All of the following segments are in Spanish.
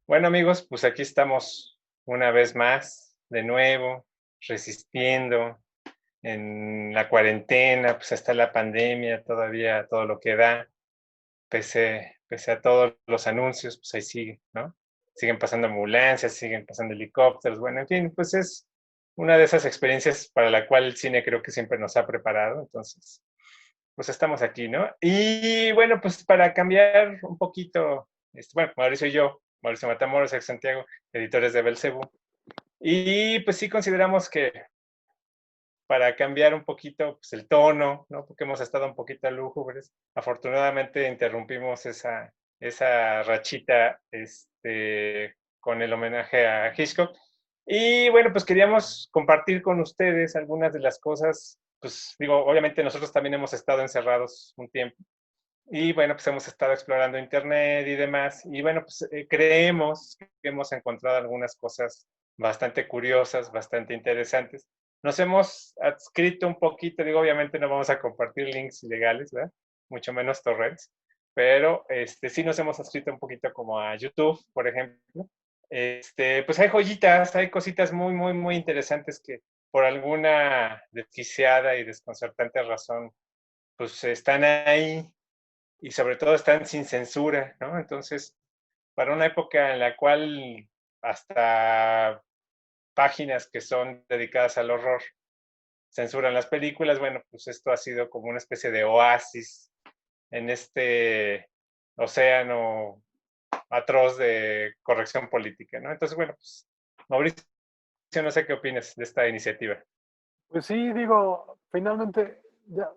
Bueno, amigos, pues aquí estamos una vez más, de nuevo, resistiendo en la cuarentena, pues está la pandemia, todavía todo lo que da, pese a todos los anuncios, pues ahí sigue, ¿no? Siguen pasando ambulancias, siguen pasando helicópteros, bueno, en fin, pues es una de esas experiencias para la cual el cine creo que siempre nos ha preparado, entonces, pues estamos aquí, ¿no? Y bueno, pues para cambiar un poquito, bueno, Mauricio y yo, Mauricio Matamoros, ex Santiago, editores de Belcebú, y pues sí consideramos que para cambiar un poquito pues, el tono, ¿no? Porque hemos estado un poquito lúgubres. Afortunadamente interrumpimos esa rachita con el homenaje a Hitchcock. Y bueno, pues queríamos compartir con ustedes algunas de las cosas, pues digo, obviamente nosotros también hemos estado encerrados un tiempo y bueno, pues hemos estado explorando internet y demás. Y bueno, pues creemos que hemos encontrado algunas cosas bastante curiosas, bastante interesantes. Nos hemos adscrito un poquito, digo, obviamente no vamos a compartir links ilegales, ¿verdad? Mucho menos torrents, pero sí nos hemos adscrito un poquito como a YouTube, por ejemplo. Pues hay joyitas, hay cositas muy, muy, muy interesantes que por alguna desquiciada y desconcertante razón, pues están ahí y sobre todo están sin censura, ¿no? Entonces, para una época en la cual hasta páginas que son dedicadas al horror censuran las películas, bueno, pues esto ha sido como una especie de oasis en este océano atroz de corrección política, ¿no? Entonces, bueno, pues Mauricio, no sé qué opinas de esta iniciativa. Pues sí, digo, finalmente, ya,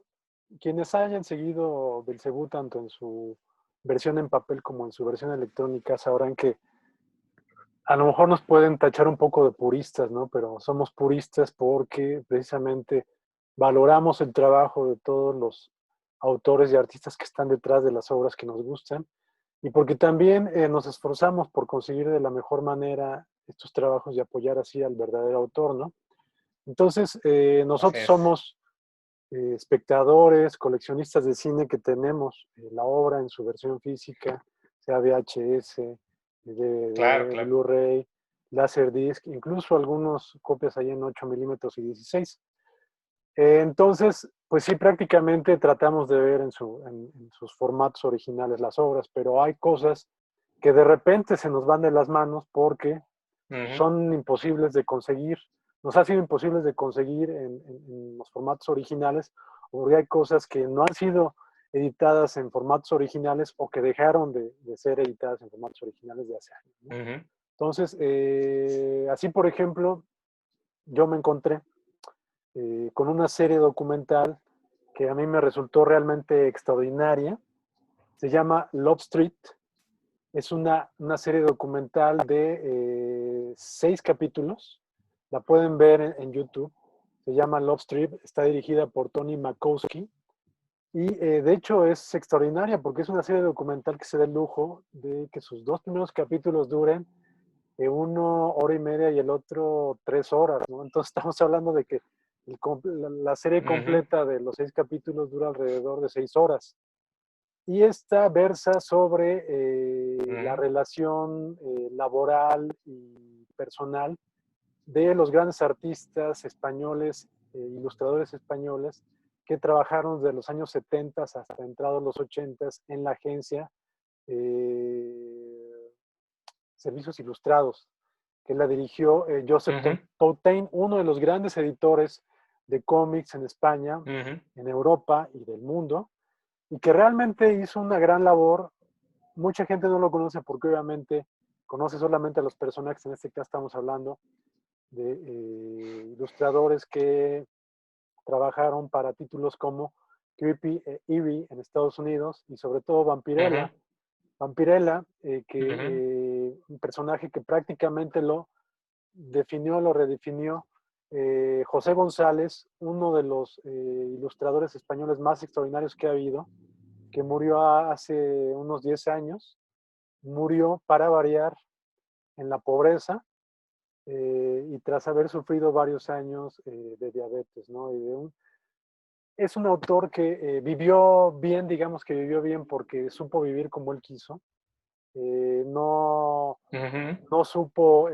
quienes hayan seguido Belcebú tanto en su versión en papel como en su versión electrónica sabrán que a lo mejor nos pueden tachar un poco de puristas, ¿no? Pero somos puristas porque precisamente valoramos el trabajo de todos los autores y artistas que están detrás de las obras que nos gustan y porque también nos esforzamos por conseguir de la mejor manera estos trabajos y apoyar así al verdadero autor, ¿no? Entonces, Así nosotros es. somos espectadores, coleccionistas de cine que tenemos la obra en su versión física, sea VHS, Claro, DVD, claro. Blu-ray, Laserdisc, incluso algunos copias ahí en 8 milímetros y 16. Entonces, pues sí, prácticamente tratamos de ver en sus formatos originales las obras, pero hay cosas que de repente se nos van de las manos porque Ujú. son imposibles de conseguir, nos ha sido imposibles de conseguir en los formatos originales, porque hay cosas que no han sido editadas en formatos originales o que dejaron de ser editadas en formatos originales de hace años, ¿no? Ujú. Entonces, así por ejemplo, yo me encontré con una serie documental que a mí me resultó realmente extraordinaria. Se llama Love Street. Es una serie documental de 6 capítulos. La pueden ver en YouTube. Se llama Love Street. Está dirigida por Tony Makowski. Y de hecho es extraordinaria porque es una serie documental que se da el lujo de que sus dos primeros capítulos duren uno hora y media y el otro 3 horas, ¿no? Entonces estamos hablando de que la serie Ujú. completa de los 6 capítulos dura alrededor de 6 horas. Y esta versa sobre la Ujú. relación laboral y personal de los grandes artistas españoles, ilustradores españoles, que trabajaron desde los años 70 hasta entrados los 80 en la agencia Servicios Ilustrados, que la dirigió Joseph Ujú. Tautain, uno de los grandes editores de cómics en España, Ujú. en Europa y del mundo, y que realmente hizo una gran labor. Mucha gente no lo conoce porque obviamente conoce solamente a los personajes, en este caso estamos hablando de ilustradores que trabajaron para títulos como Creepy Eerie en Estados Unidos y sobre todo Ujú. Vampirella. Vampirella, Ujú. un personaje que prácticamente lo definió, lo redefinió José González, uno de los ilustradores españoles más extraordinarios que ha habido, que murió hace unos 10 años, murió para variar en la pobreza y tras haber sufrido varios años de diabetes, ¿no? Y es un autor que vivió bien, digamos que vivió bien porque supo vivir como él quiso. No, Ujú. no supo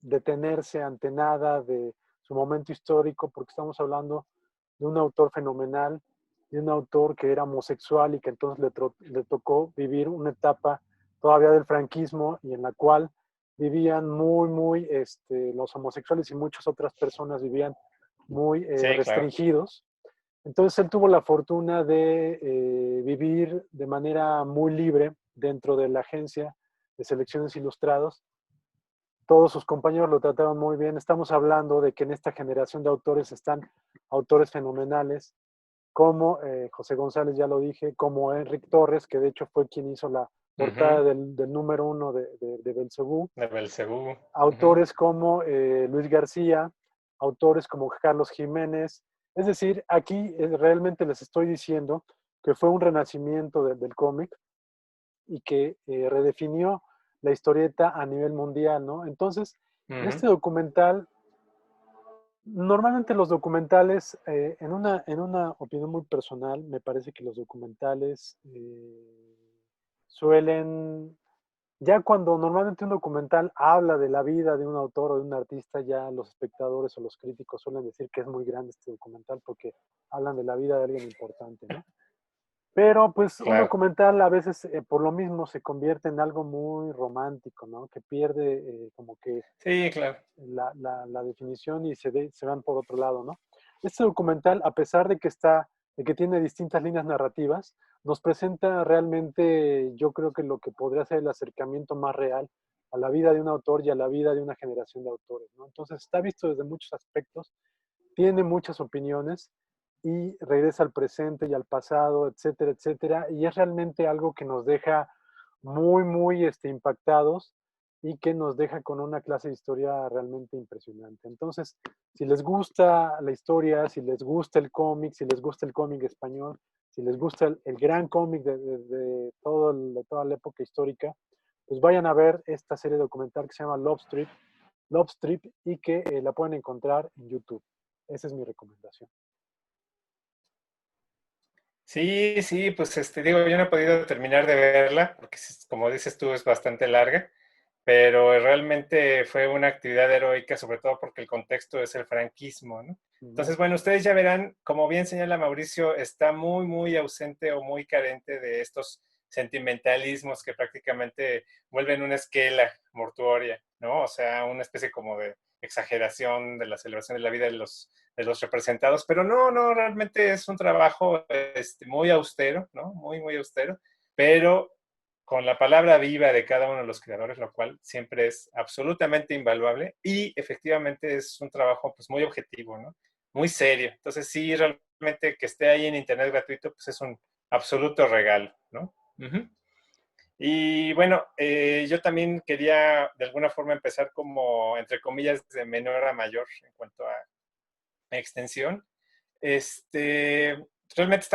detenerse ante nada de su momento histórico, porque estamos hablando de un autor fenomenal, de un autor que era homosexual y que entonces le tocó vivir una etapa todavía del franquismo y en la cual vivían muy, los homosexuales y muchas otras personas vivían muy Sí, claro. restringidos. Entonces él tuvo la fortuna de vivir de manera muy libre dentro de la agencia de selecciones ilustrados. Todos sus compañeros lo trataron muy bien. Estamos hablando de que en esta generación de autores están autores fenomenales, como José González, ya lo dije, como Enric Torres, que de hecho fue quien hizo la portada Ujú. del número uno de Belcebú. De Belcebú. Ujú. Autores como Luis García, autores como Carlos Jiménez. Es decir, aquí realmente les estoy diciendo que fue un renacimiento del cómic y que redefinió la historieta a nivel mundial, ¿no? Entonces, en Ujú. este documental, normalmente los documentales, en una opinión muy personal, me parece que los documentales suelen, ya cuando normalmente un documental habla de la vida de un autor o de un artista, ya los espectadores o los críticos suelen decir que es muy grande este documental porque hablan de la vida de alguien importante, ¿no? Pero pues un Claro. documental a veces por lo mismo se convierte en algo muy romántico, ¿no? Que pierde como que Sí, claro. la definición y se van por otro lado, ¿no? Este documental, a pesar de que está, de que tiene distintas líneas narrativas, nos presenta realmente, yo creo que lo que podría ser el acercamiento más real a la vida de un autor y a la vida de una generación de autores, ¿no? Entonces está visto desde muchos aspectos, tiene muchas opiniones y regresa al presente y al pasado, etcétera, etcétera, y es realmente algo que nos deja muy impactados y que nos deja con una clase de historia realmente impresionante. Entonces, si les gusta la historia, si les gusta el cómic, si les gusta el cómic español, si les gusta el gran cómic de toda la época histórica, pues vayan a ver esta serie documental que se llama Love Strip y que la pueden encontrar en YouTube. Esa es mi recomendación. Sí, sí, pues digo, yo no he podido terminar de verla, porque como dices tú, es bastante larga, pero realmente fue una actividad heroica, sobre todo porque el contexto es el franquismo, ¿no? Uh -huh. Entonces, bueno, ustedes ya verán, como bien señala Mauricio, está muy ausente o muy carente de estos sentimentalismos que prácticamente vuelven una esquela mortuoria, ¿no? O sea, una especie como de exageración de la celebración de la vida de los representados, pero no, realmente es un trabajo muy austero, ¿no? Muy austero, pero con la palabra viva de cada uno de los creadores, lo cual siempre es absolutamente invaluable y efectivamente es un trabajo pues muy objetivo, ¿no? Muy serio. Entonces sí, realmente que esté ahí en internet gratuito, pues es un absoluto regalo, ¿no? Uh-huh. Y bueno, yo también quería de alguna forma empezar como, entre comillas, de menor a mayor en cuanto a extensión. Realmente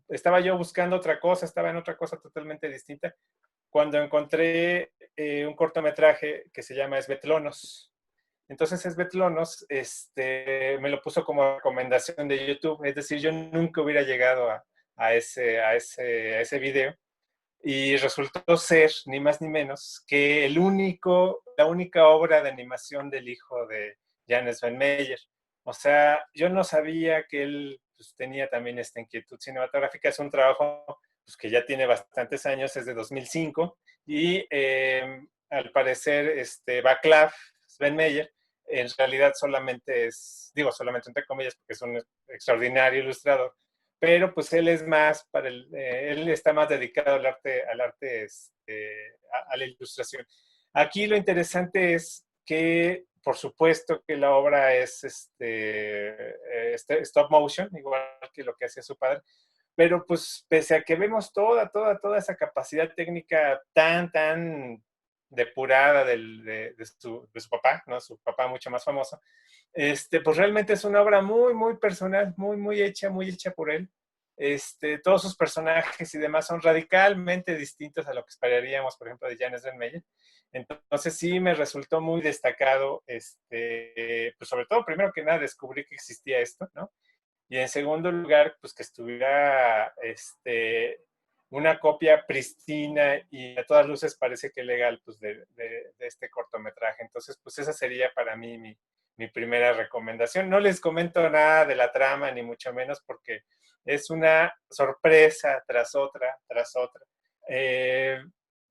estaba yo buscando otra cosa, estaba en otra cosa totalmente distinta, cuando encontré un cortometraje que se llama Svetlonos. Entonces Svetlonos me lo puso como recomendación de YouTube, es decir, yo nunca hubiera llegado a ese video y resultó ser ni más ni menos que la única obra de animación del hijo de Jan Sven Meyer. O sea, yo no sabía que él pues, tenía también esta inquietud cinematográfica. Es un trabajo pues, que ya tiene bastantes años, es de 2005, y al parecer Václav Sven Meyer en realidad solamente solamente entre comillas, porque es un extraordinario ilustrador, pero pues él es más él está más dedicado a la ilustración. Aquí lo interesante es que, por supuesto, que la obra es stop motion, igual que lo que hacía su padre, pero pues pese a que vemos toda esa capacidad técnica tan depurada de su papá, ¿no? Su papá mucho más famoso, pues realmente es una obra muy personal, muy hecha por él. Todos sus personajes y demás son radicalmente distintos a lo que esperaríamos, por ejemplo, de Jan Meyer. Entonces sí me resultó muy destacado, pues sobre todo, primero que nada, descubrí que existía esto, ¿no? Y en segundo lugar, pues que estuviera una copia pristina y a todas luces parece que legal, pues de este cortometraje. Entonces, pues esa sería para mí mi primera recomendación. No les comento nada de la trama, ni mucho menos, porque es una sorpresa tras otra, tras otra.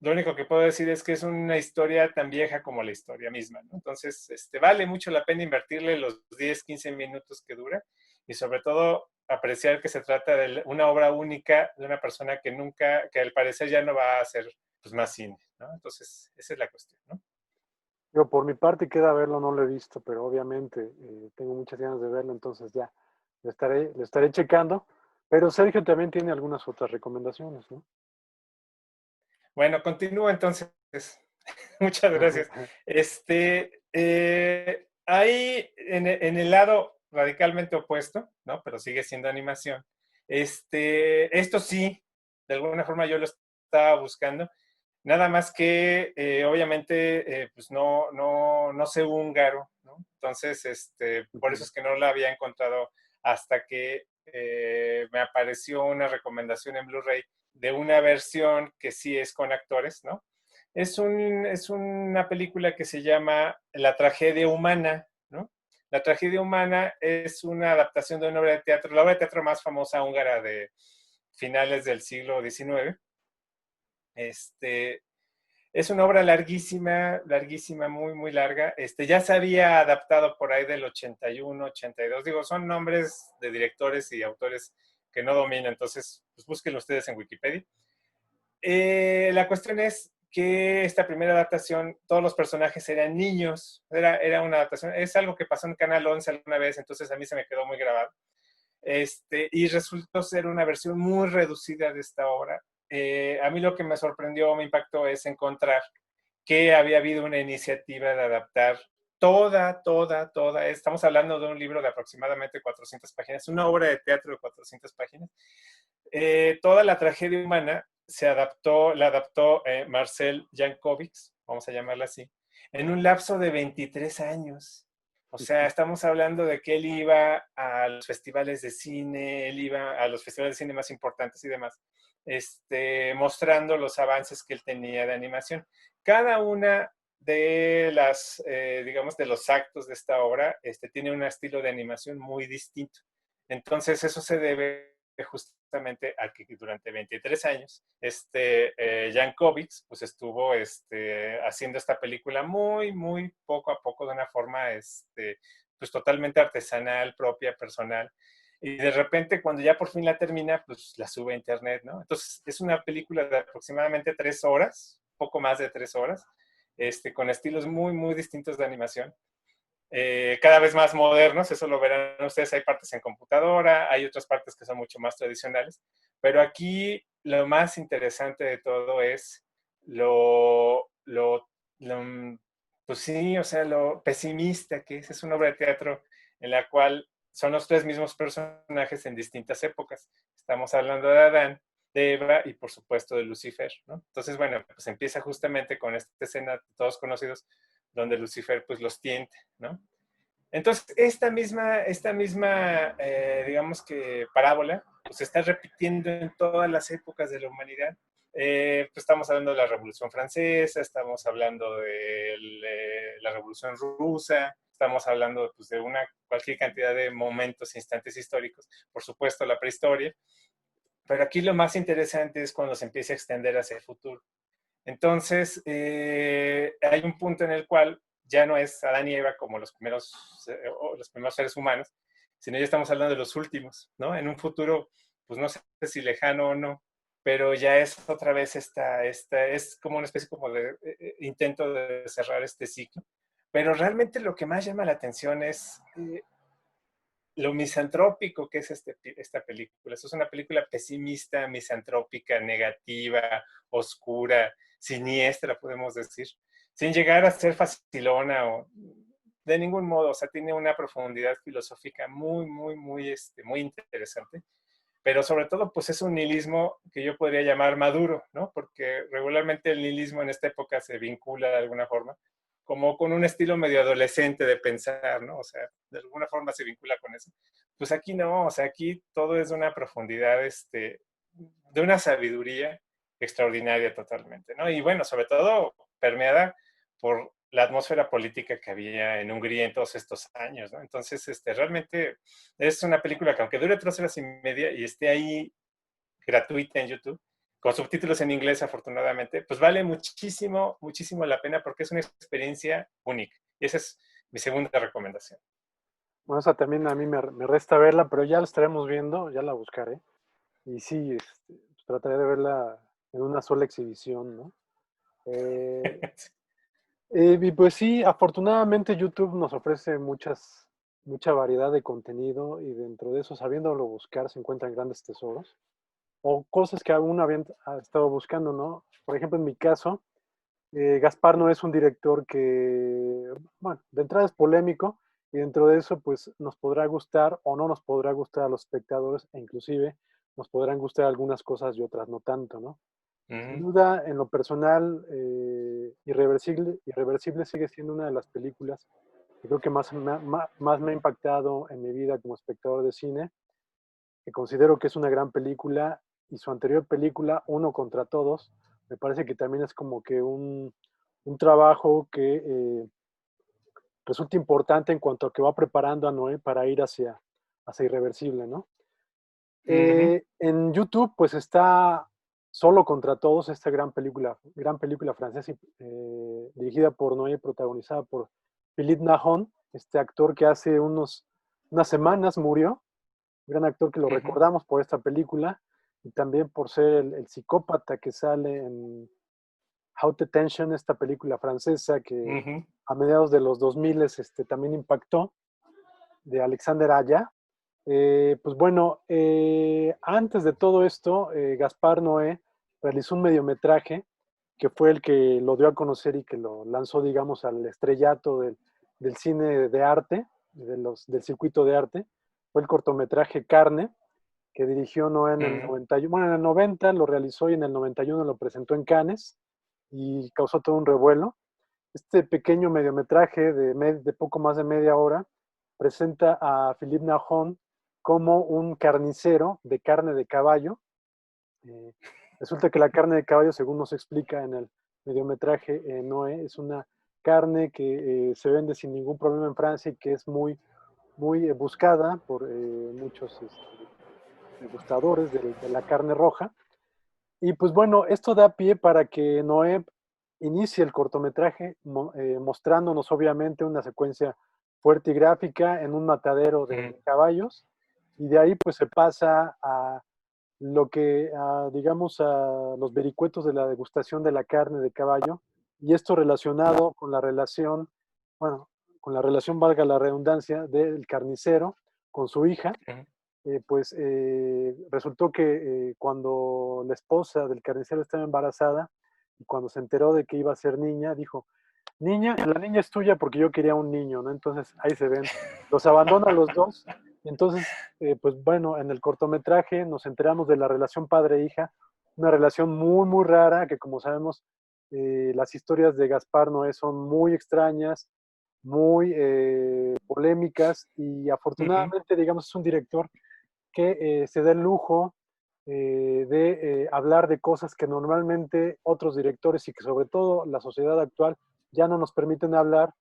Lo único que puedo decir es que es una historia tan vieja como la historia misma, ¿no? Entonces, vale mucho la pena invertirle los 10, 15 minutos que dura y sobre todo apreciar que se trata de una obra única de una persona que nunca, que al parecer ya no va a hacer pues, más cine, ¿no? Entonces, esa es la cuestión, ¿no? Yo por mi parte queda verlo, no lo he visto, pero obviamente tengo muchas ganas de verlo, entonces ya lo estaré checando. Pero Sergio también tiene algunas otras recomendaciones, ¿no? Bueno, continúo entonces. Muchas gracias. Ahí en el lado radicalmente opuesto, ¿no? Pero sigue siendo animación. Esto sí, de alguna forma yo lo estaba buscando. Nada más que, obviamente, pues no sé húngaro, ¿no? Entonces, por eso es que no la había encontrado hasta que me apareció una recomendación en Blu-ray de una versión que sí es con actores, ¿no? Es una película que se llama La tragedia humana, ¿no? La tragedia humana es una adaptación de una obra de teatro, la obra de teatro más famosa húngara de finales del siglo XIX. Este, es una obra larguísima, larguísima, muy, muy larga. Ya se había adaptado por ahí del 81, 82. Digo, son nombres de directores y autores que no domino, entonces, pues búsquenlo ustedes en Wikipedia. La cuestión es que esta primera adaptación, todos los personajes eran niños. Era una adaptación, es algo que pasó en Canal 11 alguna vez, entonces a mí se me quedó muy grabado. Y resultó ser una versión muy reducida de esta obra. A mí lo que me sorprendió, me impactó, es encontrar que había habido una iniciativa de adaptar toda. Estamos hablando de un libro de aproximadamente 400 páginas, una obra de teatro de 400 páginas. Toda la tragedia humana la adaptó Marcel Jankovics, vamos a llamarla así, en un lapso de 23 años. O sea, estamos hablando de que él iba a los festivales de cine, él iba a los festivales de cine más importantes y demás, mostrando los avances que él tenía de animación. Cada una de las, digamos, de los actos de esta obra, tiene un estilo de animación muy distinto. Entonces, eso se debe justamente a que durante 23 años, Jan Kovics, pues estuvo haciendo esta película muy, muy poco a poco, de una forma, pues totalmente artesanal, propia, personal. Y de repente, cuando ya por fin la termina, pues la sube a internet, ¿no? Entonces, es una película de aproximadamente 3 horas, poco más de 3 horas, con estilos muy, muy distintos de animación. Cada vez más modernos, eso lo verán ustedes, hay partes en computadora, hay otras partes que son mucho más tradicionales, pero aquí lo más interesante de todo es lo pues sí, o sea, lo pesimista que es una obra de teatro en la cual son los tres mismos personajes en distintas épocas. Estamos hablando de Adán, de Eva y por supuesto de Lucifer, ¿no? Entonces, bueno, pues empieza justamente con esta escena de todos conocidos donde Lucifer pues los tienta, ¿no? Entonces, esta misma digamos que parábola, pues se está repitiendo en todas las épocas de la humanidad. Pues estamos hablando de la Revolución Francesa, estamos hablando de la Revolución Rusa, estamos hablando pues, de cualquier cantidad de momentos, instantes históricos, por supuesto la prehistoria, pero aquí lo más interesante es cuando se empieza a extender hacia el futuro. Entonces, hay un punto en el cual ya no es Adán y Eva como los primeros seres humanos, sino ya estamos hablando de los últimos, ¿no? En un futuro, pues no sé si lejano o no, pero ya es otra vez es como una especie como de intento de cerrar este ciclo. Pero realmente lo que más llama la atención es lo misantrópico que es esta película. Esto es una película pesimista, misantrópica, negativa, oscura, siniestra, podemos decir, sin llegar a ser facilona o de ningún modo. O sea, tiene una profundidad filosófica muy, muy, muy, muy interesante. Pero sobre todo, pues es un nihilismo que yo podría llamar maduro, ¿no? Porque regularmente el nihilismo en esta época se vincula de alguna forma como con un estilo medio adolescente de pensar, ¿no? O sea, de alguna forma se vincula con eso. Pues aquí no, o sea, aquí todo es de una profundidad, de una sabiduría extraordinaria totalmente, ¿no? Y bueno, sobre todo permeada por la atmósfera política que había en Hungría en todos estos años, ¿no? Entonces, realmente es una película que aunque dure 3 horas y media y esté ahí gratuita en YouTube, con subtítulos en inglés afortunadamente, pues vale muchísimo, muchísimo la pena porque es una experiencia única. Y esa es mi segunda recomendación. Bueno, esa también a mí me resta verla, pero ya la estaremos viendo, ya la buscaré. Y sí, pues trataré de verla en una sola exhibición, ¿no? Eh, y pues sí, afortunadamente YouTube nos ofrece mucha variedad de contenido y dentro de eso, sabiéndolo buscar, se encuentran grandes tesoros o cosas que aún habían estado buscando, ¿no? Por ejemplo, en mi caso, Gaspar no es un director que, bueno, de entrada es polémico y dentro de eso, pues nos podrá gustar o no nos podrá gustar a los espectadores e inclusive nos podrán gustar algunas cosas y otras no tanto, ¿no? Sin Ujú, duda, en lo personal, Irreversible sigue siendo una de las películas que creo que más me ha impactado en mi vida como espectador de cine, que considero que es una gran película y su anterior película, Uno contra Todos, me parece que también es como que un trabajo que resulta importante en cuanto a que va preparando a Noé para ir hacia Irreversible, ¿no? ujú, En YouTube, pues está Solo contra Todos, esta gran película francesa dirigida por Noé, protagonizada por Philippe Nahon, este actor que hace unas semanas murió, gran actor que lo ujú, recordamos por esta película y también por ser el psicópata que sale en Haute Tension, esta película francesa que ujú, a mediados de los 2000 también impactó, de Alexander Aya. Pues bueno, antes de todo esto, Gaspar Noé realizó un mediometraje que fue el que lo dio a conocer y que lo lanzó, digamos, al estrellato del cine de arte, del circuito de arte. Fue el cortometraje Carne, que dirigió Noé en el ujú, 91. Bueno, en el 90 lo realizó y en el 91 lo presentó en Cannes y causó todo un revuelo. Este pequeño mediometraje de poco más de media hora presenta a Philippe Nahon como un carnicero de carne de caballo. Eh, Resulta que la carne de caballo, según nos explica en el mediometraje Noé, es una carne que se vende sin ningún problema en Francia y que es muy buscada por muchos degustadores de la carne roja. Y pues bueno, esto da pie para que Noé inicie el cortometraje mostrándonos obviamente una secuencia fuerte y gráfica en un matadero ujú, de caballos y de ahí pues se pasa a digamos a los vericuetos de la degustación de la carne de caballo y esto relacionado con la relación, bueno, con la relación, valga la redundancia, del carnicero con su hija, ujú. pues resultó que cuando la esposa del carnicero estaba embarazada y cuando se enteró de que iba a ser niña, dijo, niña, la niña es tuya porque yo quería un niño, ¿no? Entonces ahí se ven, los abandona a los dos. Y entonces, pues bueno, en el cortometraje nos enteramos de la relación padre-hija, una relación muy rara que como sabemos, las historias de Gaspar Noé son muy extrañas, muy polémicas y Ujú, afortunadamente, digamos, es un director que se da el lujo de hablar de cosas que normalmente otros directores y que sobre todo la sociedad actual ya no nos permiten hablar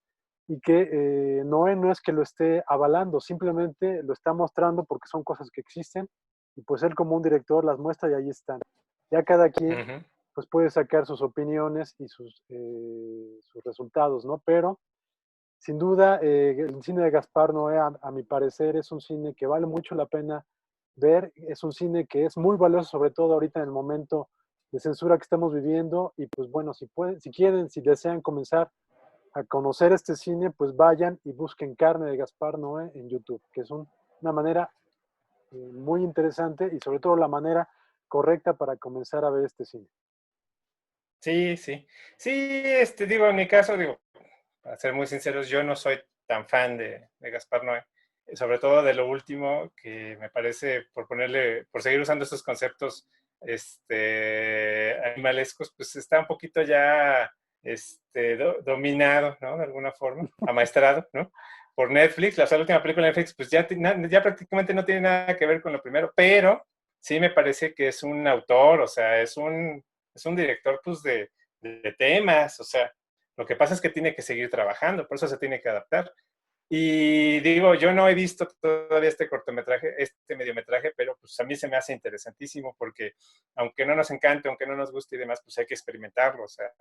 y que Noé no es que lo esté avalando, simplemente lo está mostrando porque son cosas que existen y pues él como un director las muestra y ahí están. Ya cada quien ujú. pues puede sacar sus opiniones y sus resultados, ¿no? Pero sin duda, el cine de Gaspar Noé, a mi parecer, es un cine que vale mucho la pena ver. Es un cine que es muy valioso, sobre todo ahorita en el momento de censura que estamos viviendo. Y pues bueno, si pueden, si quieren, si desean comenzar a conocer este cine, pues vayan y busquen Carne de Gaspar Noé en YouTube, que es una manera muy interesante y sobre todo la manera correcta para comenzar a ver este cine. Sí, sí. Sí, digo, en mi caso, digo, para ser muy sinceros, yo no soy tan fan de Gaspar Noé, sobre todo de lo último, que me parece, por seguir usando estos conceptos animalescos, pues está un poquito ya dominado, ¿no? De alguna forma, amaestrado, ¿no? Por Netflix. La última película de Netflix, pues ya prácticamente no tiene nada que ver con lo primero, pero sí me parece que es un autor, o sea, es un director, pues, de temas, o sea, lo que pasa es que tiene que seguir trabajando, por eso se tiene que adaptar. Y digo, yo no he visto todavía este cortometraje, este mediometraje, pero pues a mí se me hace interesantísimo porque aunque no nos encante, aunque no nos guste y demás, pues hay que experimentarlo, o sea,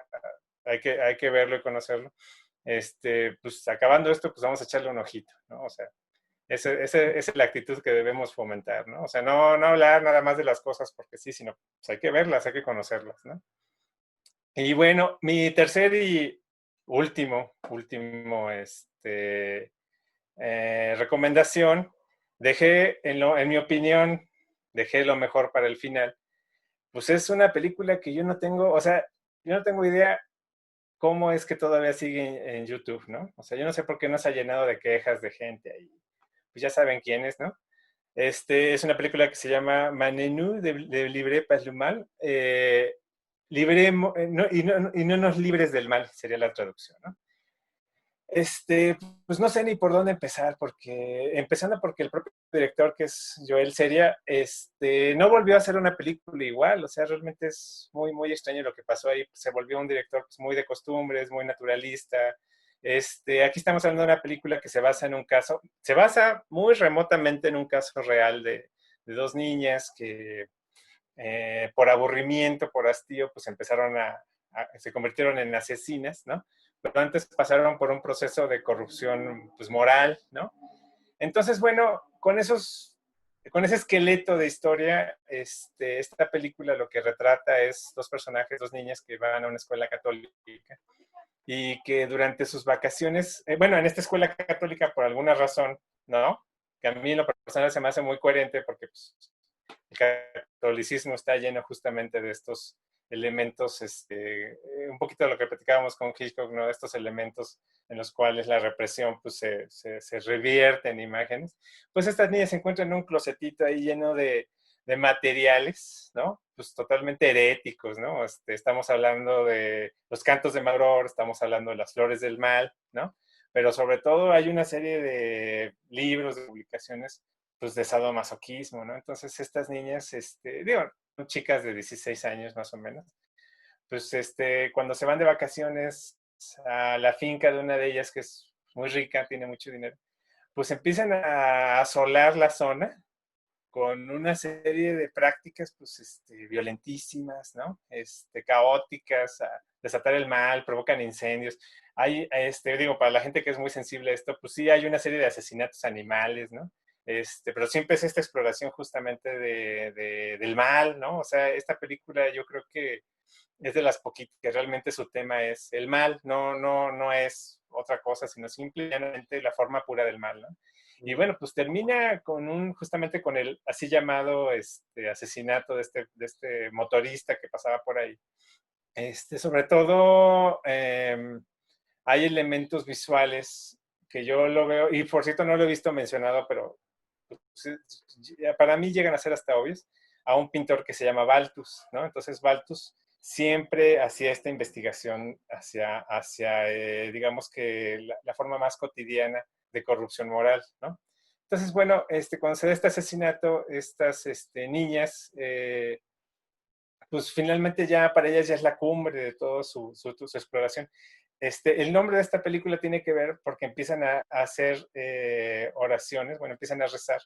hay que verlo y conocerlo. Pues acabando esto, pues vamos a echarle un ojito, ¿no? O sea, esa es la actitud que debemos fomentar, ¿no? O sea, no hablar nada más de las cosas porque sí, sino pues hay que verlas, hay que conocerlas, ¿no? Y bueno, mi tercer y último, recomendación, en mi opinión, dejé lo mejor para el final. Pues es una película que yo no tengo, o sea, yo no tengo idea cómo es que todavía sigue en YouTube, ¿no? O sea, yo no sé por qué no se ha llenado de quejas de gente ahí. Pues ya saben quién es, ¿no? Es una película que se llama Manenu de Libre Pas le Mal. No nos libres del mal, sería la traducción, ¿no? Pues no sé ni por dónde empezar, empezando porque el propio director, que es Joel Seria, no volvió a hacer una película igual, o sea, realmente es muy, muy extraño lo que pasó ahí, se volvió un director pues, muy de costumbres, muy naturalista. Aquí estamos hablando de una película que se basa muy remotamente en un caso real de dos niñas que por aburrimiento, por hastío, pues se convirtieron en asesinas, ¿no? Pero antes pasaron por un proceso de corrupción, pues, moral, ¿no? Entonces, bueno, con ese esqueleto de historia, esta película lo que retrata es dos personajes, dos niñas que van a una escuela católica y que durante sus vacaciones, bueno, en esta escuela católica por alguna razón, ¿no? Que a mí en lo personal se me hace muy coherente porque pues, el catolicismo está lleno justamente de estos elementos, un poquito de lo que platicábamos con Hitchcock, ¿no? Estos elementos en los cuales la represión pues, se revierte en imágenes. Pues estas niñas se encuentran en un closetito ahí lleno de materiales, ¿no? Pues totalmente heréticos, ¿no? Estamos hablando de los cantos de Mauror, estamos hablando de las flores del mal, ¿no? Pero sobre todo hay una serie de libros, de publicaciones pues de sadomasoquismo, ¿no? Entonces estas niñas, digo, son chicas de 16 años más o menos, pues cuando se van de vacaciones a la finca de una de ellas que es muy rica, tiene mucho dinero, pues empiezan a asolar la zona con una serie de prácticas, pues, violentísimas, ¿no? Caóticas, a desatar el mal, provocan incendios. Digo, para la gente que es muy sensible a esto, pues sí hay una serie de asesinatos animales, ¿no? Pero siempre es esta exploración justamente del mal, ¿no? O sea, esta película yo creo que es de las poquitas que realmente su tema es el mal, no es otra cosa, sino simplemente la forma pura del mal, ¿no? Y bueno, pues termina justamente con el así llamado asesinato de este motorista que pasaba por ahí. Sobre todo, hay elementos visuales que yo lo veo, y por cierto no lo he visto mencionado, pero pues, para mí llegan a ser hasta obvios, a un pintor que se llama Balthus, ¿no? Entonces Balthus siempre hacía esta investigación hacia digamos que la forma más cotidiana de corrupción moral, ¿no? Entonces, bueno, cuando se da este asesinato, estas niñas, pues finalmente ya para ellas ya es la cumbre de toda su exploración. El nombre de esta película tiene que ver porque empiezan a hacer oraciones, bueno, empiezan a rezar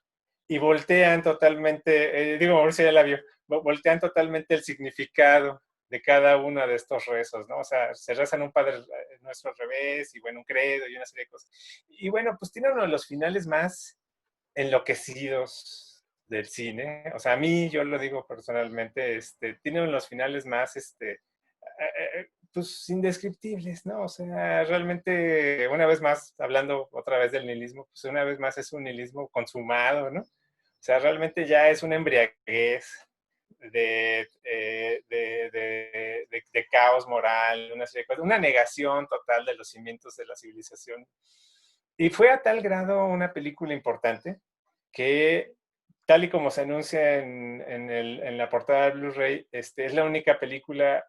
y voltean totalmente, digo, Mauricio ya la vio, voltean totalmente el significado de cada uno de estos rezos, ¿no? O sea, se rezan un Padre Nuestro al revés y bueno, un credo y una serie de cosas. Y bueno, pues tiene uno de los finales más enloquecidos del cine. O sea, a mí, yo lo digo personalmente, tiene uno de los finales más, pues, indescriptibles, ¿no? O sea, realmente, una vez más, hablando otra vez del nihilismo, pues una vez más es un nihilismo consumado, ¿no? O sea, realmente ya es una embriaguez de caos moral, una serie de cosas, una negación total de los cimientos de la civilización. Y fue a tal grado una película importante que, tal y como se anuncia en la portada de Blu-ray, es la única película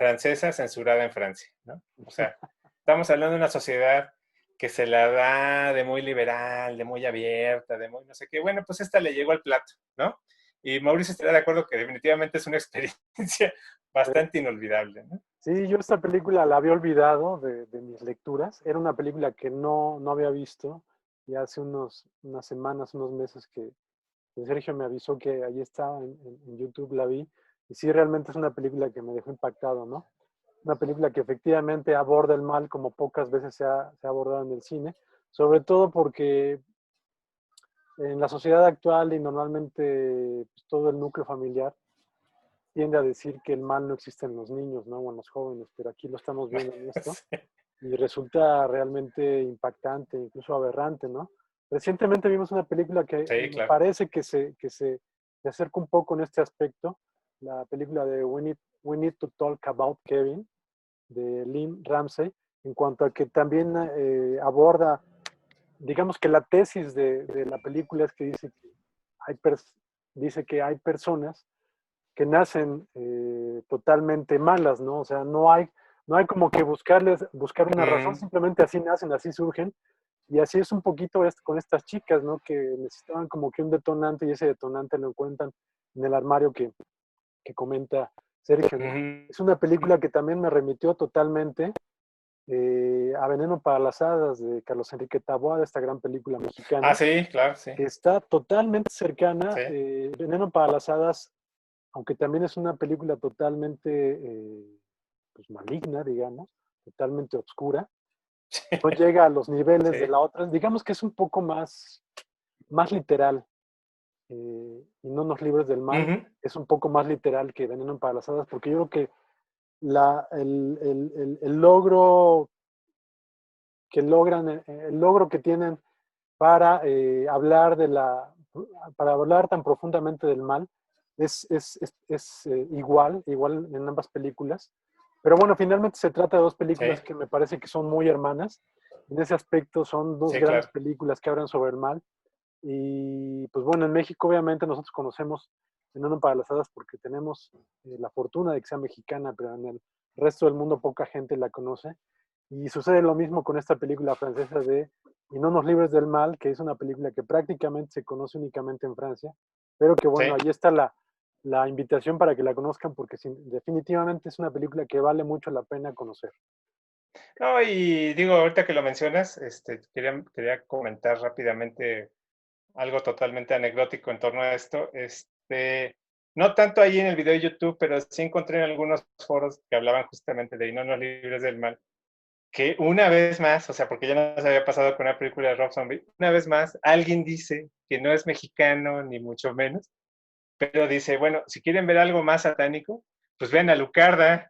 francesa censurada en Francia, ¿no? O sea, estamos hablando de una sociedad que se la da de muy liberal, de muy abierta, de muy no sé qué. Bueno, pues esta le llegó al plato, ¿no? Y Mauricio estará de acuerdo que definitivamente es una experiencia bastante inolvidable, ¿no? Sí, yo esta película la había olvidado de mis lecturas. Era una película que no había visto y hace unas semanas, unos meses que Sergio me avisó que ahí estaba en YouTube, la vi. Y sí, realmente es una película que me dejó impactado, ¿no? Una película que efectivamente aborda el mal como pocas veces se ha abordado en el cine, sobre todo porque en la sociedad actual y normalmente pues, todo el núcleo familiar tiende a decir que el mal no existe en los niños, ¿no? O en los jóvenes, pero aquí lo estamos viendo en esto Sí, y resulta realmente impactante, incluso aberrante, ¿no? Recientemente vimos una película que sí, me claro. parece que se acerca un poco en este aspecto, la película de We Need to Talk About Kevin, de Lynn Ramsey, en cuanto a que también aborda, digamos que la tesis de la película es que hay, dice que hay personas que nacen totalmente malas, ¿no? O sea, no hay como que buscar una razón, Mm, simplemente así nacen, así surgen. Y así es un poquito con estas chicas, ¿no? Que necesitaban como que un detonante y ese detonante lo encuentran en el armario que comenta Sergio, ¿no? mm. Es una película que también me remitió totalmente a Veneno para las Hadas de Carlos Enrique Taboada, esta gran película Ah, mexicana, sí, claro, sí, que está totalmente cercana. sí, Veneno para las Hadas, aunque también es una película totalmente pues, maligna, digamos, totalmente oscura, no llega a los niveles de sí. la otra. Digamos que es un poco más literal. Y no nos libres del mal, Ujú. es un poco más literal que Veneno para las Hadas, porque yo creo que el logro el logro que tienen para para hablar tan profundamente del mal es igual en ambas películas. Pero bueno, finalmente se trata de dos películas Sí, que me parece que son muy hermanas. En ese aspecto son dos sí, grandes claro. películas que hablan sobre el mal. Y pues bueno, en México obviamente nosotros conocemos Veneno para las Hadas porque tenemos la fortuna de que sea mexicana, pero en el resto del mundo poca gente la conoce. Y sucede lo mismo con esta película francesa de Y no nos libres del mal, que es una película que prácticamente se conoce únicamente en Francia, pero que bueno, Sí. ahí está la invitación para que la conozcan porque definitivamente es una película que vale mucho la pena conocer. No, y digo, ahorita que lo mencionas, quería comentar rápidamente algo totalmente anecdótico en torno a esto. No tanto ahí en el video de YouTube, pero sí encontré en algunos foros que hablaban justamente de Y no nos libres del mal, que una vez más, o sea, porque ya nos había pasado con una película de Rob Zombie, una vez más alguien dice que no es mexicano, ni mucho menos, pero dice, bueno, si quieren ver algo más satánico, pues vean a Lucarda.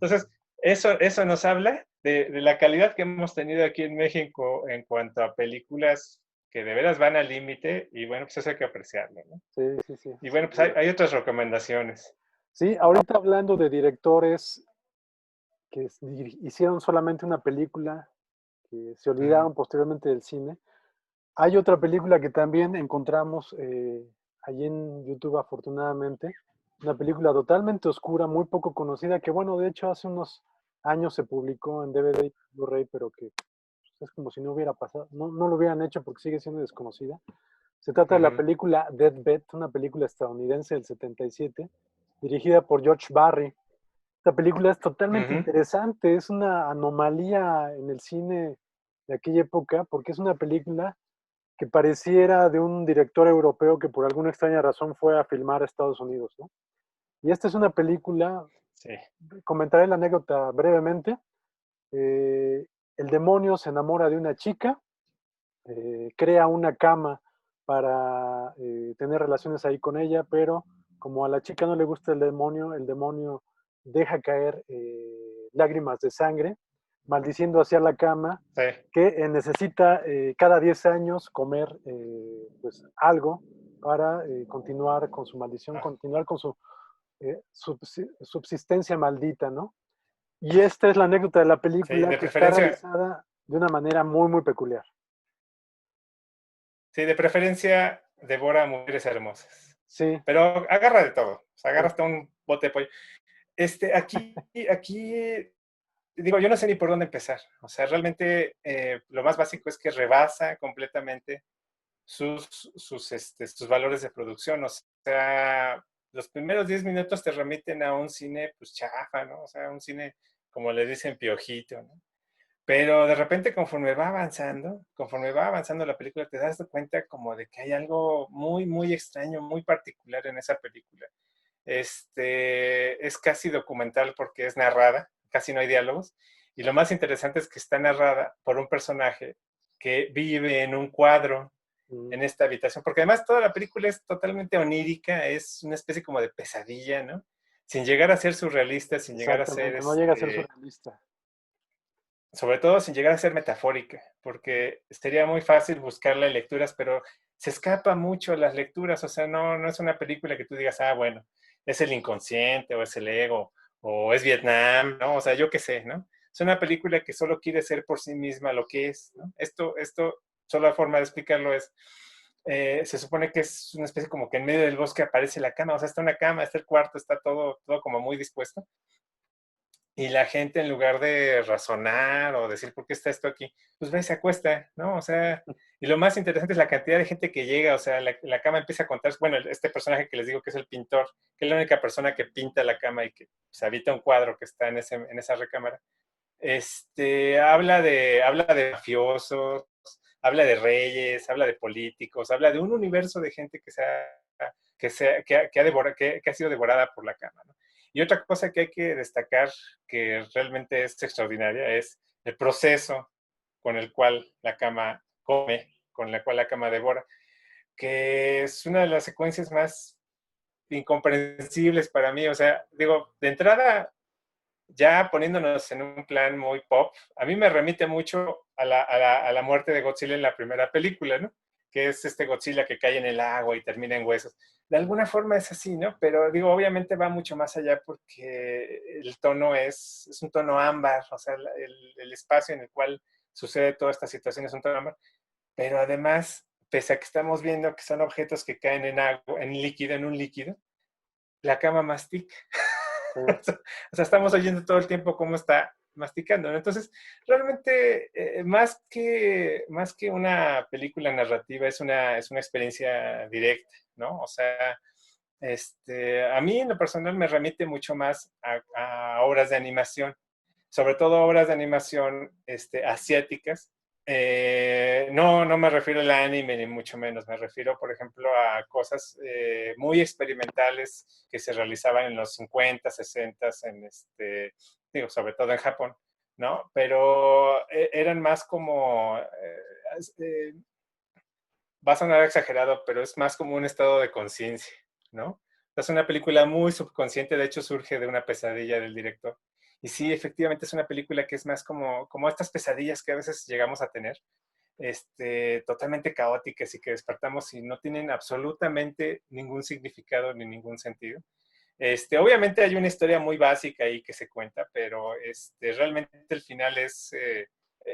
Entonces, eso nos habla de la calidad que hemos tenido aquí en México en cuanto a películas que de veras van al límite y bueno, pues eso hay que apreciarlo, ¿no? Sí, sí, sí, Y sin bueno, pues hay, duda. hay otras recomendaciones. Sí, ahorita hablando de directores que hicieron solamente una película, que se Ujú. olvidaron posteriormente del cine. Hay otra película que también encontramos allí en YouTube, afortunadamente, una película totalmente oscura, muy poco conocida, que bueno, de hecho hace unos años se publicó en DVD y Blu-ray, pero que pues, es como si no hubiera pasado, no lo hubieran hecho porque sigue siendo desconocida. Se trata de la Ujú. película Deathbed, una película estadounidense del 77, dirigida por George Barry. Esta película es totalmente Ujú. interesante, es una anomalía en el cine de aquella época, porque es una película que pareciera de un director europeo que por alguna extraña razón fue a filmar a Estados Unidos, ¿no? Y esta es una película, Sí. comentaré la anécdota brevemente. eh, el demonio se enamora de una chica, crea una cama para tener relaciones ahí con ella, pero como a la chica no le gusta el demonio deja caer lágrimas de sangre, maldiciendo hacia la cama, Sí. que necesita cada 10 años comer pues algo para continuar con su maldición, Ah, continuar con su subsistencia maldita, ¿no? Y esta es la anécdota de la sí, película de que está preferencia, realizada de una manera muy, muy peculiar. sí, de preferencia devora mujeres hermosas. Sí, Pero agarra de todo. O sea, sí. agarra hasta un bote de pollo. Aquí, digo, yo no sé ni por dónde empezar. O sea, realmente lo más básico es que rebasa completamente sus valores de producción. O sea, los primeros 10 minutos te remiten a un cine, pues chafa, ¿no? O sea, un cine, como le dicen, piojito, ¿no? Pero de repente, conforme va avanzando la película, te das cuenta como de que hay algo muy, muy extraño, muy particular en esa película. Es casi documental porque es narrada, casi no hay diálogos. Y lo más interesante es que está narrada por un personaje que vive en un cuadro Mm, en esta habitación, porque además toda la película es totalmente onírica, es una especie como de pesadilla, ¿no? Sin llegar a ser surrealista, sin llegar a ser exactamente, no llega a ser surrealista. sobre todo sin llegar a ser metafórica, porque sería muy fácil buscarle lecturas, pero se escapa mucho las lecturas, o sea, no es una película que tú digas, ah, bueno, es el inconsciente o es el ego o es Vietnam, ¿no? O sea, yo qué sé, ¿no? Es una película que solo quiere ser por sí misma lo que es, ¿no? Solo la forma de explicarlo es, se supone que es una especie como que en medio del bosque aparece la cama, o sea, está una cama, está el cuarto, está todo como muy dispuesto, y la gente, en lugar de razonar o decir por qué está esto aquí, pues va y se acuesta, ¿no? O sea, y lo más interesante es la cantidad de gente que llega, o sea, la cama empieza a contar, bueno, este personaje que les digo que es el pintor, que es la única persona que pinta la cama y que pues, habita un cuadro que está en esa recámara, habla de mafiosos, habla de reyes, habla de políticos, habla de un universo de gente que ha sido devorada por la cama, ¿no? Y otra cosa que hay que destacar, que realmente es extraordinaria, es el proceso con el cual la cama come, con la cual la cama devora, que es una de las secuencias más incomprensibles para mí. O sea, digo, de entrada, ya poniéndonos en un plan muy pop, a mí me remite mucho a la muerte de Godzilla en la primera película, ¿no? Que es este Godzilla que cae en el agua y termina en huesos. De alguna forma es así, ¿no? Pero digo, obviamente va mucho más allá porque el tono es un tono ámbar, o sea, el espacio en el cual sucede toda esta situación es un tono ámbar, pero además, pese a que estamos viendo que son objetos que caen en agua, en un líquido, la cama mastica. Sí. O sea, estamos oyendo todo el tiempo cómo está masticando, ¿no? Entonces, realmente, más que una película narrativa, es una experiencia directa, ¿no? O sea, a mí en lo personal me remite mucho más a obras de animación, sobre todo obras de animación asiáticas. No me refiero al anime ni mucho menos, me refiero, por ejemplo, a cosas muy experimentales que se realizaban en los 50, 60, digo, sobre todo en Japón, ¿no? Pero eran más como, va a sonar exagerado, pero es más como un estado de conciencia, ¿no? Es una película muy subconsciente, de hecho surge de una pesadilla del director. Y sí, efectivamente es una película que es más como estas pesadillas que a veces llegamos a tener, totalmente caóticas y que despertamos y no tienen absolutamente ningún significado ni ningún sentido. Obviamente hay una historia muy básica ahí que se cuenta, pero realmente el final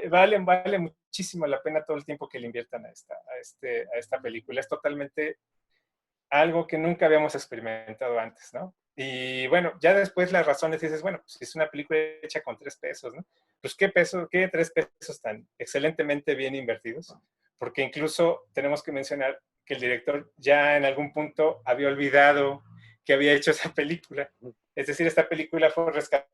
vale muchísimo la pena todo el tiempo que le inviertan a esta película. Es totalmente algo que nunca habíamos experimentado antes, ¿no? Y bueno, ya después las razones dices, bueno, pues es una película hecha con 3 pesos, ¿no? Pues qué 3 pesos tan excelentemente bien invertidos, porque incluso tenemos que mencionar que el director ya en algún punto había olvidado que había hecho esa película. Es decir, esta película fue rescatada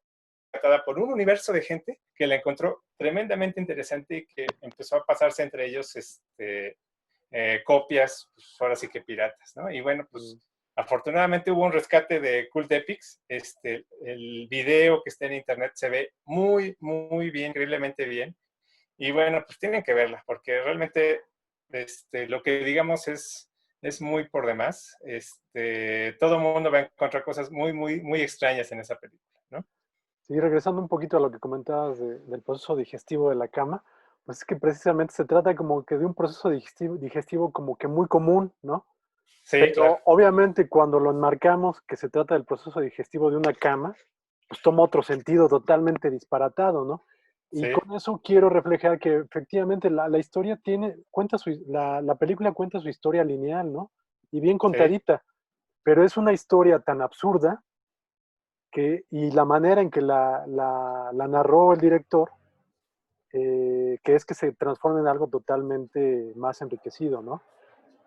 por un universo de gente que la encontró tremendamente interesante y que empezó a pasarse entre ellos copias, pues ahora sí que piratas, ¿no? Y bueno, pues Mm. afortunadamente hubo un rescate de Cult Epics. El video que está en internet se ve muy, muy bien, increíblemente bien. Y bueno, pues tienen que verla, porque realmente lo que digamos es muy por demás. Todo el mundo va a encontrar cosas muy, muy, muy extrañas en esa película, ¿no? Sí, regresando un poquito a lo que comentabas del proceso digestivo de la cama, pues es que precisamente se trata como que de un proceso digestivo como que muy común, ¿no? Sí, claro. Pero obviamente cuando lo enmarcamos que se trata del proceso digestivo de una cama, pues toma otro sentido totalmente disparatado, ¿no? Y Sí, con eso quiero reflejar que efectivamente la historia la película cuenta su historia lineal, ¿no? Y bien sí, contadita, pero es una historia tan absurda y la manera en que la narró el director, que es que se transforma en algo totalmente más enriquecido, ¿no?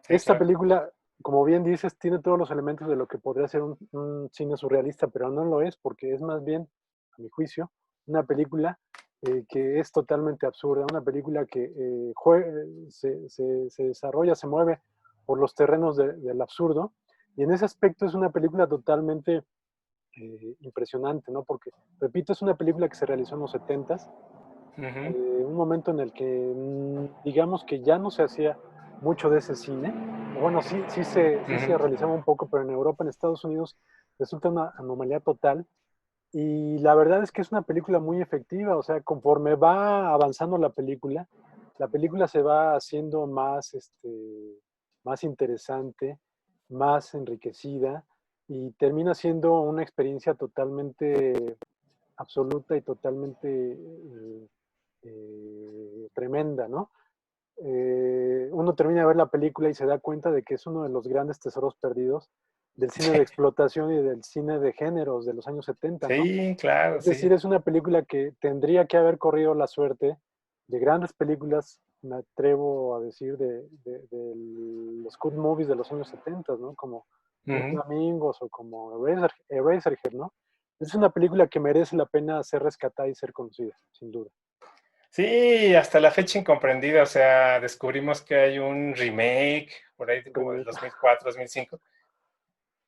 Sí, Esta claro. película, como bien dices, tiene todos los elementos de lo que podría ser un cine surrealista, pero no lo es porque es más bien, a mi juicio, una película que es totalmente absurda, una película que se desarrolla, se mueve por los terrenos del absurdo, y en ese aspecto es una película totalmente impresionante, ¿no? Porque, repito, es una película que se realizó en los 70s, Ujú, un momento en el que digamos que ya no se hacía mucho de ese cine. O bueno, sí se ujú. realizaba un poco, pero en Europa, en Estados Unidos, resulta una anomalía total. Y la verdad es que es una película muy efectiva, o sea, conforme va avanzando la película se va haciendo más, más interesante, más enriquecida y termina siendo una experiencia totalmente absoluta y totalmente tremenda, ¿no? Uno termina de ver la película y se da cuenta de que es uno de los grandes tesoros perdidos del cine de explotación y del cine de géneros de los años 70, ¿no? Sí, claro, Es decir, sí. es una película que tendría que haber corrido la suerte de grandes películas, me atrevo a decir, de los cult movies de los años 70, ¿no? Como Tres Ujú. Flamingos o como Eraserhead, ¿no? Es una película que merece la pena ser rescatada y ser conocida, sin duda. Sí, hasta la fecha incomprendida, o sea, descubrimos que hay un remake por ahí como del Remake. 2004, 2005,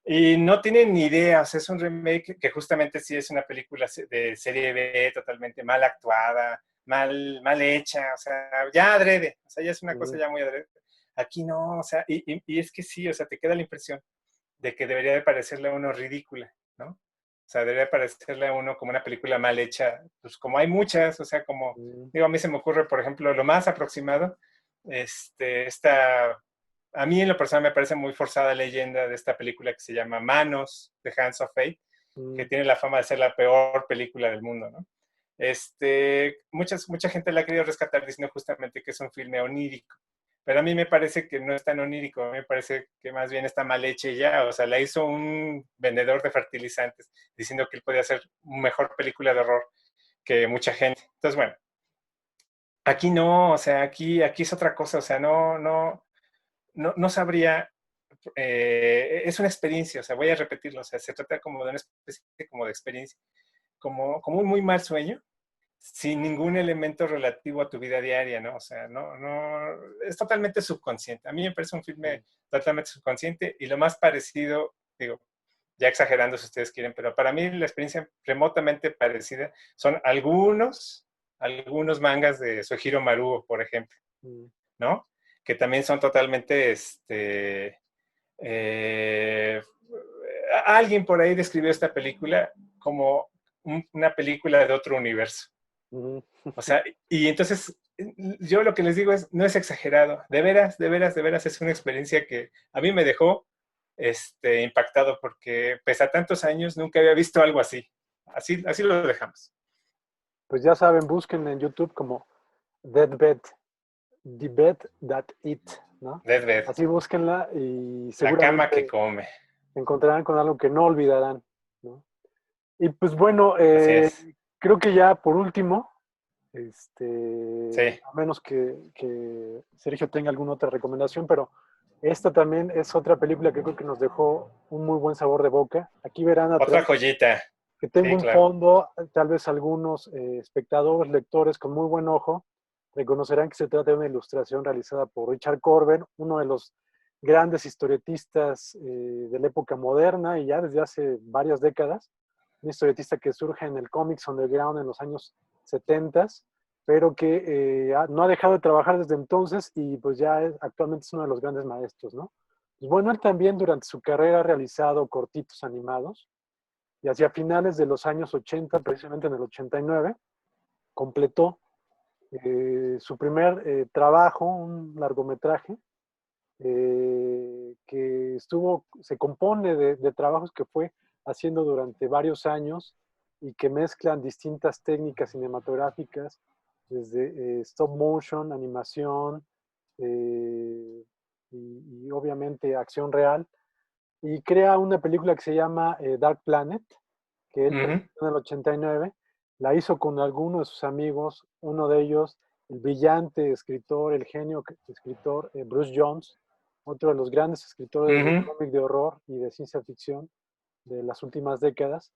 y no tienen ni idea, o sea, es un remake que justamente sí es una película de serie B, totalmente mal actuada, mal hecha, o sea, ya adrede, o sea, ya es una cosa ya muy adrede. Aquí no, o sea, y es que sí, o sea, te queda la impresión de que debería de parecerle a uno ridícula, ¿no? O sea, debería parecerle a uno como una película mal hecha, pues como hay muchas, o sea, como, digo, a mí se me ocurre, por ejemplo, lo más aproximado, esta, a mí en lo personal me parece muy forzada leyenda de esta película que se llama Manos, de Hands of Fate, que tiene la fama de ser la peor película del mundo, ¿no? Mucha gente la ha querido rescatar diciendo justamente que es un filme onírico, pero a mí me parece que no es tan onírico, a mí me parece que más bien está mal hecha ya, o sea, la hizo un vendedor de fertilizantes diciendo que él podía hacer mejor película de horror que mucha gente. Entonces, bueno, aquí no, o sea, aquí es otra cosa, o sea, no sabría, es una experiencia, o sea, voy a repetirlo, o sea, se trata como de una especie como de experiencia, como un muy mal sueño, sin ningún elemento relativo a tu vida diaria, ¿no? O sea, es totalmente subconsciente. A mí me parece un filme totalmente subconsciente y lo más parecido, digo, ya exagerando si ustedes quieren, pero para mí la experiencia remotamente parecida son algunos mangas de Soichiro Maruo, por ejemplo, ¿no? Que también son totalmente, eh, alguien por ahí describió esta película como una película de otro universo. O sea, y entonces yo lo que les digo es, no es exagerado, de veras, de veras, de veras es una experiencia que a mí me dejó impactado porque pese a tantos años nunca había visto algo así. Así lo dejamos. Pues ya saben, busquen en YouTube como Deathbed, The Bed That Eat, ¿no? Deathbed, Así búsquenla y la cama que seguramente come. se encontrarán con algo que no olvidarán, ¿no? Y pues bueno, Así es. creo que ya por último, Sí. a menos que Sergio tenga alguna otra recomendación, pero esta también es otra película que creo que nos dejó un muy buen sabor de boca. Aquí verán Otra atrás joyita. que tengo Sí, un claro. fondo, tal vez algunos espectadores, lectores con muy buen ojo reconocerán que se trata de una ilustración realizada por Richard Corben, uno de los grandes historietistas de la época moderna y ya desde hace varias décadas, un historietista que surge en el Comics Underground en los años 70, pero que no ha dejado de trabajar desde entonces y pues ya actualmente es uno de los grandes maestros, ¿no? Pues bueno, él también durante su carrera ha realizado cortitos animados, y hacia finales de los años 80, precisamente en el 89, completó su primer trabajo, un largometraje, que se compone de trabajos que fue haciendo durante varios años y que mezclan distintas técnicas cinematográficas, desde stop motion, animación y obviamente acción real, y crea una película que se llama Dark Planet, que él Ujú, presentó en el 89. La hizo con algunos de sus amigos, uno de ellos, el brillante escritor, el genio escritor Bruce Jones, otro de los grandes escritores de ujú, cómic de horror y de ciencia ficción de las últimas décadas.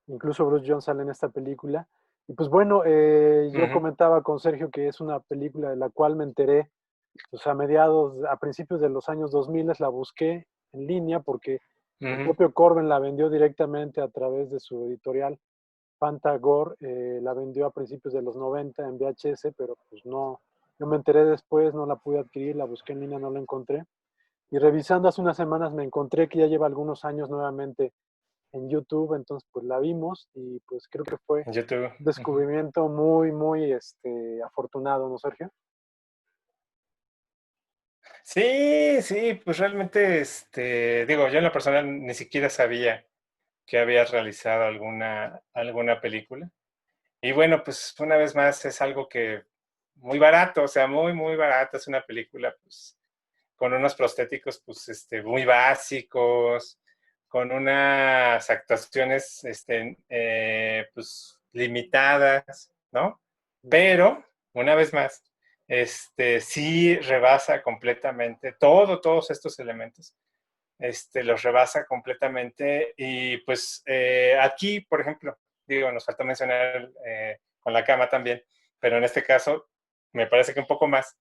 Incluso Bruce Jones sale en esta película. Y pues bueno, yo ujú, comentaba con Sergio que es una película de la cual me enteré pues a principios de los años 2000, la busqué en línea porque el ujú. propio Corben la vendió directamente a través de su editorial Pantagor, la vendió a principios de los 90 en VHS, pero pues no, yo me enteré después, no la pude adquirir, la busqué en línea, no la encontré. Y revisando hace unas semanas me encontré que ya lleva algunos años nuevamente en YouTube, entonces pues la vimos y pues creo que fue En YouTube. un Ujú. descubrimiento muy, muy afortunado, ¿no, Sergio? Sí, sí, pues realmente, digo, yo en lo personal ni siquiera sabía que habías realizado alguna película. Y bueno, pues una vez más es algo que muy barato, o sea, muy, muy barato. Es una película, pues, con unos prostéticos, pues, muy básicos, con unas actuaciones, pues, limitadas, ¿no? Ujú. Pero, una vez más, sí rebasa completamente todos estos elementos, los rebasa completamente y pues aquí, por ejemplo, digo, nos falta mencionar con la cama también, pero en este caso me parece que un poco más.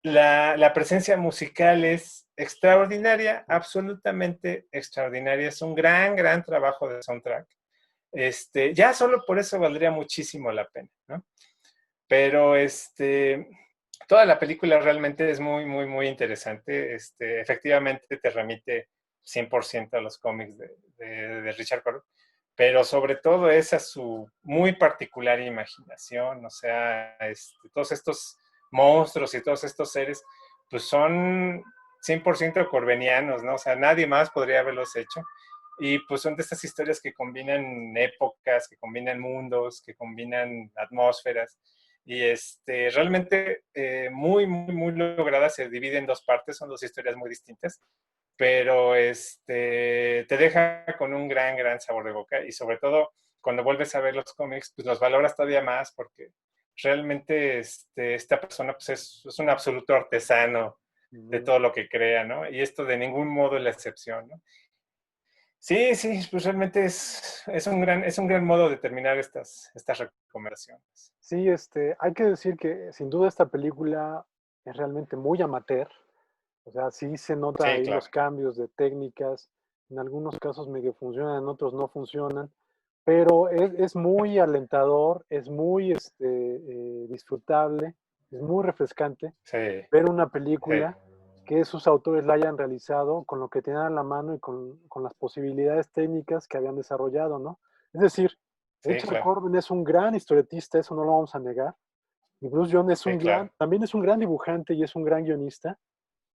La presencia musical es extraordinaria, absolutamente extraordinaria. Es un gran, gran trabajo de soundtrack. Ya solo por eso valdría muchísimo la pena, ¿no? Pero toda la película realmente es muy, muy, muy interesante. Efectivamente te remite 100% a los cómics de Richard Corben, pero sobre todo es a su muy particular imaginación. O sea, todos estos monstruos y todos estos seres, pues son 100% corbenianos, ¿no? O sea, nadie más podría haberlos hecho. Y pues son de estas historias que combinan épocas, que combinan mundos, que combinan atmósferas. Y realmente muy, muy, muy lograda. Se divide en dos partes, son dos historias muy distintas, pero te deja con un gran, gran sabor de boca. Y sobre todo, cuando vuelves a ver los cómics, pues los valoras todavía más porque realmente esta persona pues es un absoluto artesano de Ujú. todo lo que crea, ¿no? Y esto de ningún modo es la excepción, ¿no? Sí, sí, pues realmente es un gran modo de terminar estas recomendaciones. Sí, hay que decir que sin duda esta película es realmente muy amateur. O sea, sí se nota Sí, ahí claro. los cambios de técnicas. En algunos casos medio funcionan, en otros no funcionan. Pero es muy alentador, es muy disfrutable, es muy refrescante Sí, ver una sí, película que sus autores la hayan realizado con lo que tenían a la mano y con las posibilidades técnicas que habían desarrollado, ¿no? Es decir, sí, Richard claro. Corben es un gran historietista, eso no lo vamos a negar, y Bruce Jones es Sí, claro. también es un gran dibujante y es un gran guionista,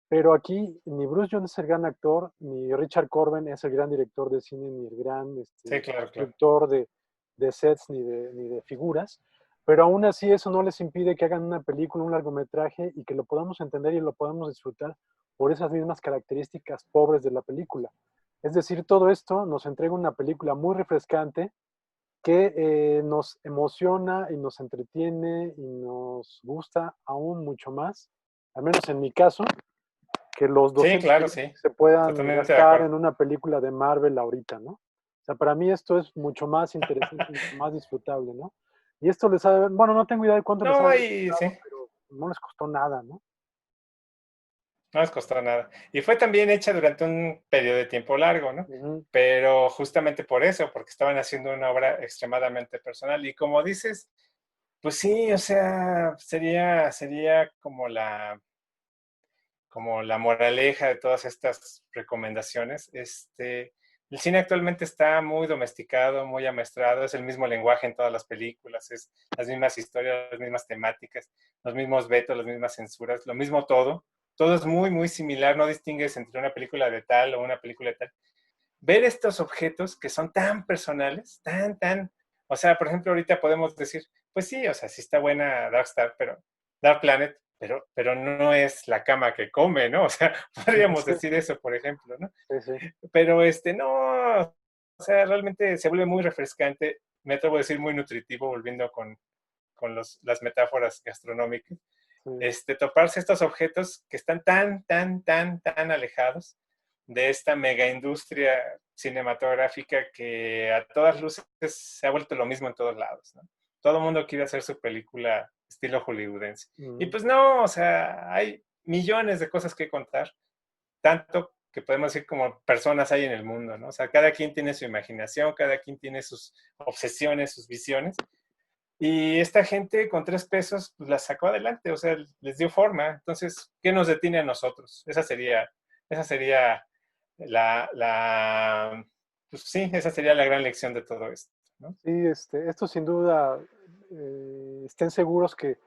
pero aquí ni Bruce Jones es el gran actor, ni Richard Corben es el gran director de cine, ni el gran Sí, claro, claro. constructor de sets ni de figuras. Pero aún así eso no les impide que hagan una película, un largometraje y que lo podamos entender y lo podamos disfrutar por esas mismas características pobres de la película. Es decir, todo esto nos entrega una película muy refrescante que nos emociona y nos entretiene y nos gusta aún mucho más, al menos en mi caso, que los Sí, 200 claro, millones sí. que se puedan Totalmente de gastar en acuerdo. una película de Marvel ahorita, ¿no? O sea, para mí esto es mucho más interesante, mucho más disfrutable, ¿no? Y esto les ha de bueno, no tengo idea de cuánto les ha de No, haber y sí, costado, pero no les costó nada, ¿no? no les costó nada. Y fue también hecha durante un periodo de tiempo largo, ¿no? Ujú. Pero justamente por eso, porque estaban haciendo una obra extremadamente personal. Y como dices, pues sí, o sea, sería como la moraleja de todas estas recomendaciones. El cine actualmente está muy domesticado, muy amestrado, es el mismo lenguaje en todas las películas, es las mismas historias, las mismas temáticas, los mismos vetos, las mismas censuras, lo mismo todo. Todo es muy, muy similar, no distingues entre una película de tal o una película de tal. Ver estos objetos que son tan personales, o sea, por ejemplo, ahorita podemos decir, pues sí, o sea, sí está buena Dark Planet, pero no es la cama que come, ¿no? O sea, podríamos Sí, decir eso, por ejemplo, ¿no? sí, sí. Pero no, sea, realmente se vuelve muy refrescante, me atrevo a decir muy nutritivo, volviendo con las metáforas gastronómicas, sí. toparse estos objetos que están tan alejados de esta mega industria cinematográfica que a todas luces se ha vuelto lo mismo en todos lados, ¿no? Todo el mundo quiere hacer su película estilo hollywoodense. Y Mm, pues no, o sea, hay millones de cosas que contar, tanto que podemos decir como personas hay en el mundo, ¿no? O sea, cada quien tiene su imaginación, cada quien tiene sus obsesiones, sus visiones, y esta gente con 3 pesos pues, la sacó adelante, o sea, les dio forma. Entonces, ¿qué nos detiene a nosotros? Esa sería pues sí, esa sería la gran lección de todo esto, ¿no? sí, esto sin duda, estén seguros que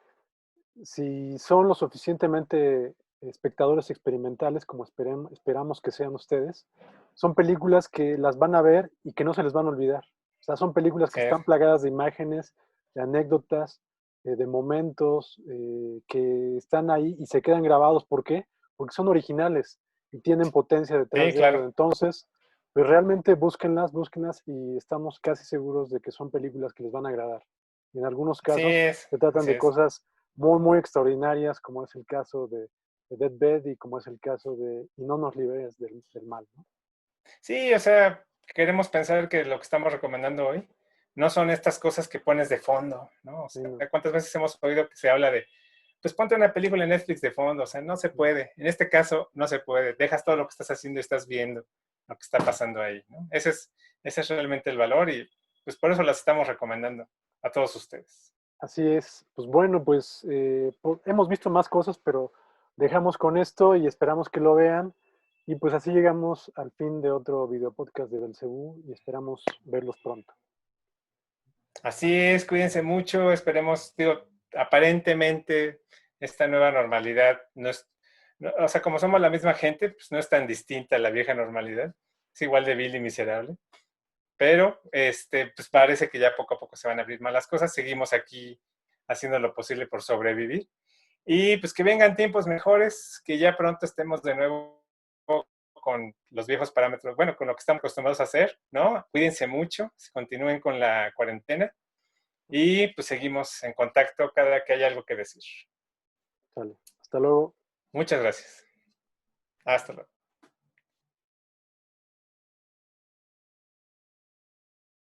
si son lo suficientemente espectadores experimentales como esperamos que sean ustedes, son películas que las van a ver y que no se les van a olvidar. O sea, son películas que Sí, están plagadas de imágenes, de anécdotas, de momentos que están ahí y se quedan grabados. ¿Por qué? Porque son originales y tienen potencia detrás sí, de ello. claro. Entonces, pues realmente búsquenlas, búsquenlas y estamos casi seguros de que son películas que les van a agradar. Y en algunos Sí casos es, se tratan así de es. cosas muy, muy extraordinarias, como es el caso de Deathbed y como es el caso de Y no nos liberes del mal, ¿no? Sí, o sea, queremos pensar que lo que estamos recomendando hoy no son estas cosas que pones de fondo, ¿no? O Sí, sea, no. ¿cuántas veces hemos oído que se habla de, pues ponte una película en Netflix de fondo? O sea, no se puede. En este caso, no se puede. Dejas todo lo que estás haciendo y estás viendo lo que está pasando ahí, ¿no? Ese es realmente el valor y pues por eso las estamos recomendando a todos ustedes. Así es. Pues bueno, pues hemos visto más cosas, pero dejamos con esto y esperamos que lo vean. Y pues así llegamos al fin de otro video podcast de Belcebú y esperamos verlos pronto. Así es, cuídense mucho, esperemos, digo, aparentemente esta nueva normalidad no es, o sea, como somos la misma gente, pues no es tan distinta a la vieja normalidad, es igual de vil y miserable, pero pues parece que ya poco a poco se van a abrir más las cosas, seguimos aquí haciendo lo posible por sobrevivir y pues que vengan tiempos mejores, que ya pronto estemos de nuevo con los viejos parámetros, bueno, con lo que estamos acostumbrados a hacer, ¿no? Cuídense mucho, continúen con la cuarentena y pues seguimos en contacto cada que haya algo que decir. Sale. Hasta luego. Muchas gracias. Hasta luego.